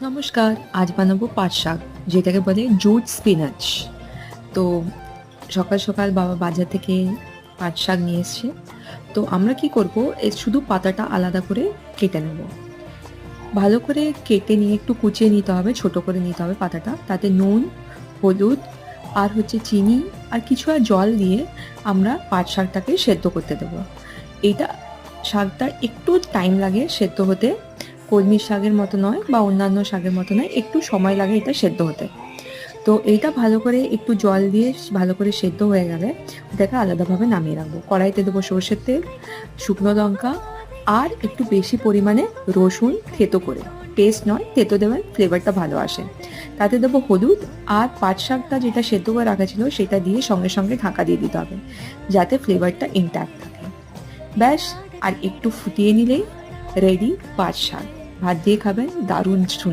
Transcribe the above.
নমস্কার, আজ বানাবো পাট শাক, যেটাকে বলে জুট স্পিনাচ। তো সকাল সকাল বাবা বাজার থেকে পাট শাক নিয়ে এসছে। তো আমরা কি করব, এর শুধু পাতাটা আলাদা করে কেটে নেব। ভালো করে কেটে নিয়ে একটু কুচিয়ে নিতে হবে, ছোট করে নিতে হবে পাতাটা। তাতে নুন, হলুদ আর চিনি আর কিছু জল দিয়ে আমরা পাট শাকটাকে সেদ্ধ করতে দেবো। এইটা শাকটা একটু টাইম লাগে সেদ্ধ হতে, কলমি শাকের মতো নয় বা অন্যান্য শাকের মতো নয়, একটু সময় লাগে এটা সেদ্ধ হতে। তো এইটা ভালো করে একটু জল দিয়ে ভালো করে সেদ্ধ হয়ে গেলে ওটাকে আলাদাভাবে নামিয়ে রাখবো। কড়াইতে দেবো সর্ষের তেল, শুকনো লঙ্কা আর একটু বেশি পরিমাণে রসুন থেতো করে, পেস্ট নয়, থেতো দেবেন, ফ্লেভারটা ভালো আসে। তাতে দেবো হলুদ আর পাট শাকটা যেটা সেদ্ধ করে রাখা ছিল সেটা দিয়ে সঙ্গে সঙ্গে ঢাকা দিয়ে দিতে হবে, যাতে ফ্লেভারটা ইনট্যাক্ট থাকে। ব্যাস, আর একটু ফুটিয়ে নিলেই রেডি পাট শাক। ভাত দিয়ে খাবেন, দারুণ সুন্দর।